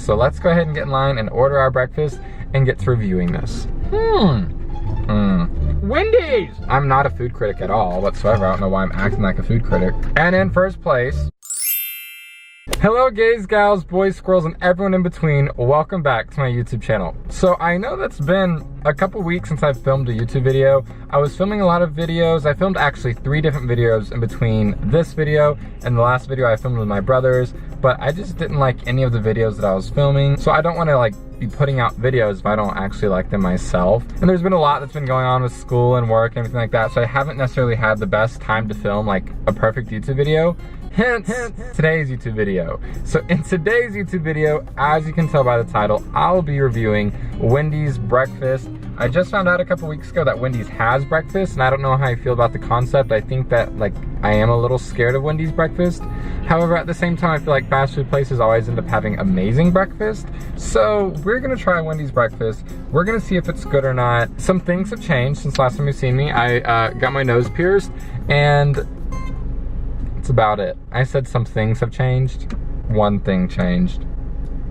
So let's go ahead and get in line and order our breakfast and get to reviewing this. Wendy's! I'm not a food critic at all whatsoever. I don't know why I'm acting like a food critic. And in first place, hello gays, gals, boys, squirrels, and everyone in between. Welcome back to my YouTube channel. So I know that's been a couple weeks since I've filmed a YouTube video. I was filming a lot of videos. I filmed actually 3 different videos in between this video and the last video I filmed with my brothers, but I just didn't like any of the videos that I was filming. So I don't want to like be putting out videos if I don't actually like them myself. And there's been a lot that's been going on with school and work and everything like that, so I haven't necessarily had the best time to film like a perfect YouTube video. Hence today's YouTube video. So in today's YouTube video, as you can tell by the title, I'll be reviewing Wendy's breakfast. I just found out a couple weeks ago that Wendy's has breakfast, and I don't know how I feel about the concept. I think that like I am a little scared of Wendy's breakfast. However, at the same time, I feel like fast food places always end up having amazing breakfast. So we're gonna try Wendy's breakfast. We're gonna see if it's good or not. Some things have changed since last time you've seen me. I got my nose pierced, and that's about it. I said some things have changed. One thing changed.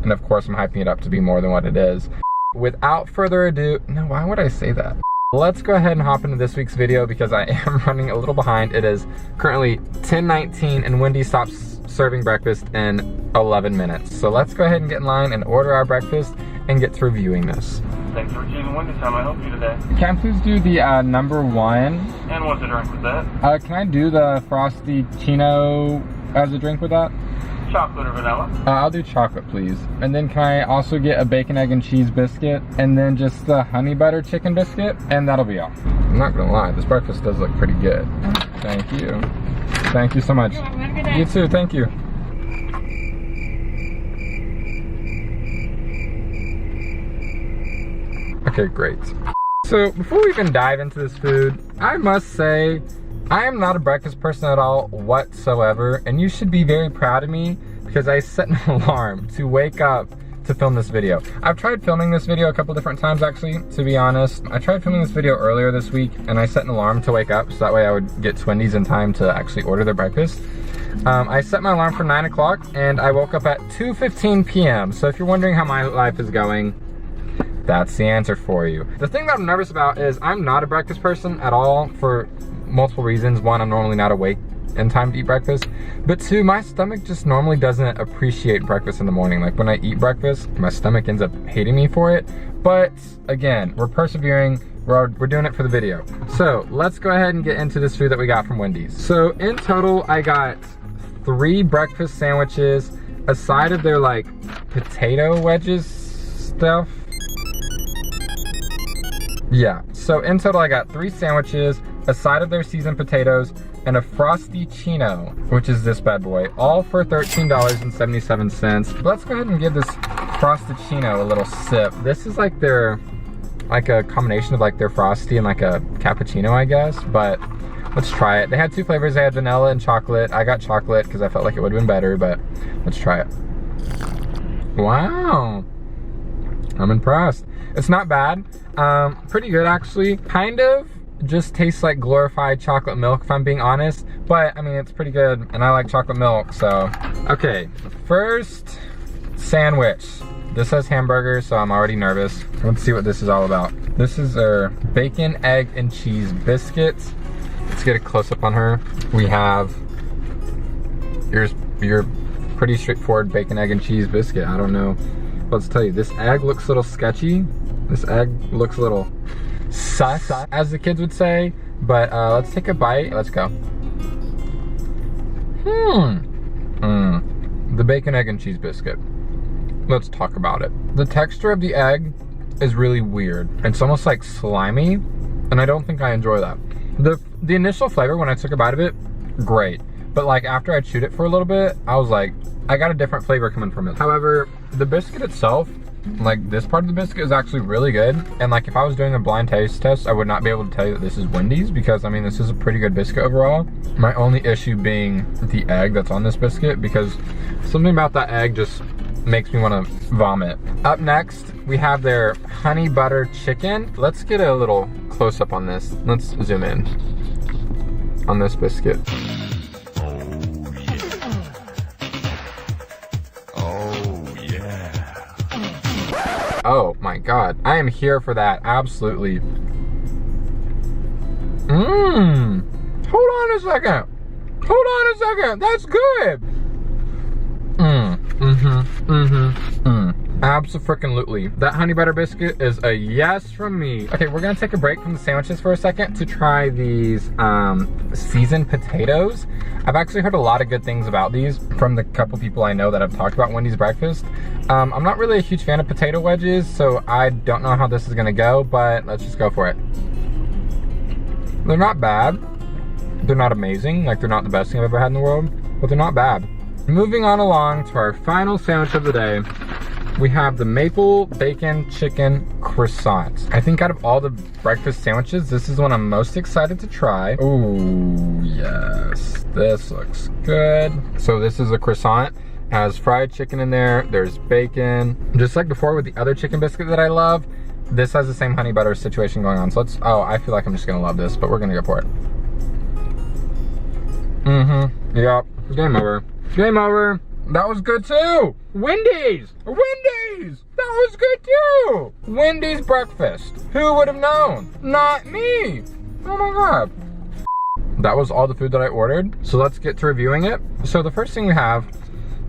And of course, I'm hyping it up to be more than what it is. Without further ado, no, why would I say that? Let's go ahead and hop into this week's video because I am running a little behind. It is currently 10:19 and Wendy stops serving breakfast in 11 minutes. So let's go ahead and get in line and order our breakfast and get to reviewing this. Thanks for choosing Wendy's. How may I help you today? Can I please do the number 1? And what's the drink with that? Can I do the Frosty Chino as a drink with that? Chocolate or vanilla? I'll do chocolate, please. And then can I also get a bacon, egg, and cheese biscuit? And then just the honey butter chicken biscuit? And that'll be all. I'm not gonna lie, this breakfast does look pretty good. Thank you. Thank you so much. Have a good day. You too, thank you. Okay, great. So before we even dive into this food, I must say, I am not a breakfast person at all whatsoever, and you should be very proud of me because I set an alarm to wake up to film this video. I've tried filming this video a couple different times actually, to be honest. I tried filming this video earlier this week and I set an alarm to wake up so that way I would get to Wendy's in time to actually order their breakfast. I set my alarm for 9 o'clock and I woke up at 2:15 p.m. So if you're wondering how my life is going, that's the answer for you. The thing that I'm nervous about is I'm not a breakfast person at all for multiple reasons. 1, I'm normally not awake in time to eat breakfast, but 2, my stomach just normally doesn't appreciate breakfast in the morning. Like when I eat breakfast, my stomach ends up hating me for it. But again, we're persevering, we're doing it for the video. So let's go ahead and get into this food that we got from Wendy's. So in total, I got 3 breakfast sandwiches, a side of their like potato wedges stuff. Yeah, so in total I got 3 sandwiches, a side of their seasoned potatoes, and a Frosty Chino, which is this bad boy, all for $13.77. Let's go ahead and give this Frosty Chino a little sip. This is like their, like a combination of like their Frosty and like a cappuccino, I guess, but let's try it. They had 2 flavors, they had vanilla and chocolate. I got chocolate because I felt like it would have been better, but let's try it. Wow, I'm impressed. It's not bad, pretty good actually. Kind of just tastes like glorified chocolate milk if I'm being honest, but I mean it's pretty good and I like chocolate milk, so. Okay, first sandwich. This has hamburger, so I'm already nervous. Let's see what this is all about. This is their bacon, egg, and cheese biscuits. Let's get a close up on her. We have your pretty straightforward bacon, egg, and cheese biscuit. I don't know. Let's tell you, this egg looks a little sketchy. This egg looks a little sus, as the kids would say. But let's take a bite. Let's go. The bacon, egg, and cheese biscuit. Let's talk about it. The texture of the egg is really weird. It's almost like slimy, and I don't think I enjoy that. The initial flavor when I took a bite of it, great. But like after I chewed it for a little bit, I was like, I got a different flavor coming from it. However, the biscuit itself, like this part of the biscuit is actually really good. And like if I was doing a blind taste test, I would not be able to tell you that this is Wendy's because I mean, this is a pretty good biscuit overall. My only issue being the egg that's on this biscuit because something about that egg just makes me want to vomit. Up next, we have their honey butter chicken. Let's get a little close up on this. Let's zoom in on this biscuit. Oh yeah. Oh my God, I am here for that, absolutely. Hold on a second. Hold on a second, that's good. Abso-freaking-lutely. That honey butter biscuit is a yes from me. Okay, we're gonna take a break from the sandwiches for a second to try these seasoned potatoes. I've actually heard a lot of good things about these from the couple people I know that have talked about Wendy's breakfast. I'm not really a huge fan of potato wedges, so I don't know how this is gonna go, but let's just go for it. They're not bad. They're not amazing, like they're not the best thing I've ever had in the world, but they're not bad. Moving on along to our final sandwich of the day, we have the maple bacon chicken croissant. I think out of all the breakfast sandwiches, this is one I'm most excited to try. Oh yes, this looks good. So this is a croissant, has fried chicken in there, there's bacon. Just like before with the other chicken biscuit that I love, this has the same honey butter situation going on. So let's, oh, I feel like I'm just gonna love this, but we're gonna go for it. Yep, game over. Game over. That was good too. Wendy's. Wendy's. That was good too. Wendy's breakfast. Who would have known? Not me. Oh my God. That was all the food that I ordered. So let's get to reviewing it. So the first thing we have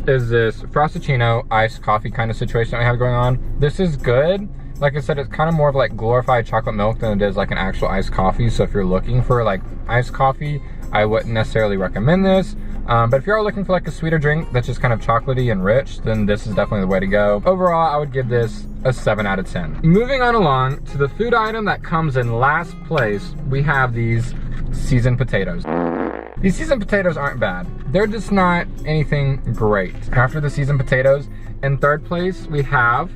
is this Frospuccino iced coffee kind of situation that we have going on. This is good. Like I said, it's kind of more of like glorified chocolate milk than it is like an actual iced coffee. So if you're looking for like iced coffee, I wouldn't necessarily recommend this. But if you're looking for like a sweeter drink that's just kind of chocolatey and rich, then this is definitely the way to go. Overall, I would give this a 7 out of 10. Moving on along to the food item that comes in last place, we have these seasoned potatoes. These seasoned potatoes aren't bad. They're just not anything great. After the seasoned potatoes, in third place, we have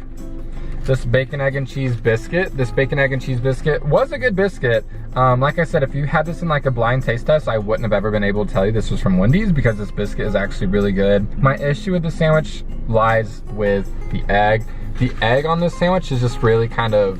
this bacon, egg, and cheese biscuit. This bacon, egg, and cheese biscuit was a good biscuit. Like I said, if you had this in like a blind taste test, I wouldn't have ever been able to tell you this was from Wendy's because this biscuit is actually really good. My issue with the sandwich lies with the egg. The egg on this sandwich is just really kind of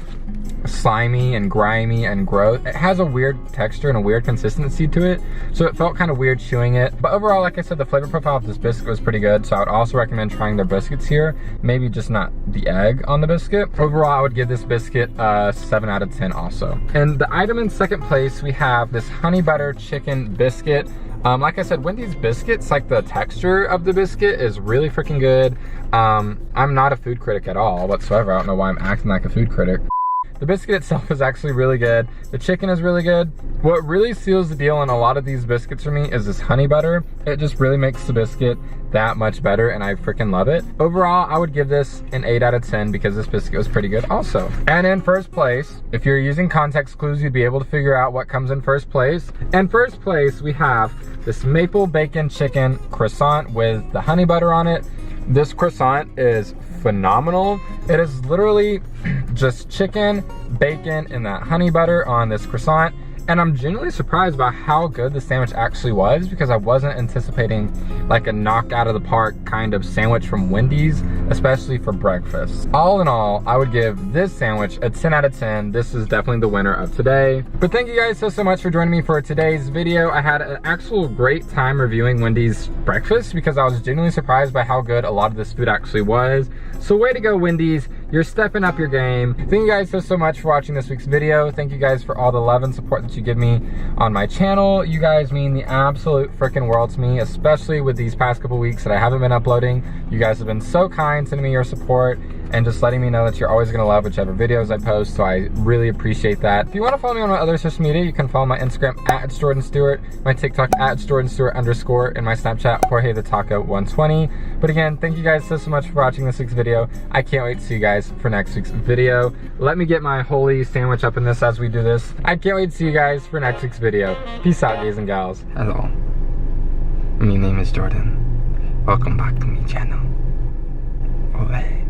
slimy and grimy and gross. It has a weird texture and a weird consistency to it, so it felt kind of weird chewing it. But overall, like I said, the flavor profile of this biscuit was pretty good, so I would also recommend trying their biscuits here. Maybe just not the egg on the biscuit. Overall, I would give this biscuit a 7 out of 10 also. And the item in second place, we have this honey butter chicken biscuit. Like I said, Wendy's biscuits, like the texture of the biscuit is really freaking good. I'm not a food critic at all whatsoever. I don't know why I'm acting like a food critic. The biscuit itself is actually really good. The chicken is really good. What really seals the deal in a lot of these biscuits for me is this honey butter. It just really makes the biscuit that much better, and I freaking love it. Overall, I would give this an 8 out of 10 because this biscuit was pretty good also. And in first place, if you're using context clues, you'd be able to figure out what comes in first place. In first place, we have this maple bacon chicken croissant with the honey butter on it. This croissant is phenomenal. It is literally just chicken, bacon, and that honey butter on this croissant. And I'm genuinely surprised by how good the sandwich actually was because I wasn't anticipating like a knock out of the park kind of sandwich from Wendy's, especially for breakfast. All in all, I would give this sandwich a 10 out of 10. This is definitely the winner of today. But thank you guys so much for joining me for today's video. I had an actual great time reviewing Wendy's breakfast because I was genuinely surprised by how good a lot of this food actually was. So way to go, Wendy's. You're stepping up your game. Thank you guys so much for watching this week's video. Thank you guys for all the love and support that you give me on my channel. You guys mean the absolute freaking world to me, especially with these past couple weeks that I haven't been uploading. You guys have been so kind, sending me your support and just letting me know that you're always gonna love whichever videos I post, so I really appreciate that. If you wanna follow me on my other social media, you can follow my Instagram at @JordanStewart, my TikTok at @JordanStewart_, and my Snapchat, JorgeTheTaco120. But again, thank you guys so much for watching this week's video. I can't wait to see you guys for next week's video. Let me get my holy sandwich up in this as we do this. I can't wait to see you guys for next week's video. Peace out, guys and gals. Hello, my name is Jordan. Welcome back to my channel. Olé.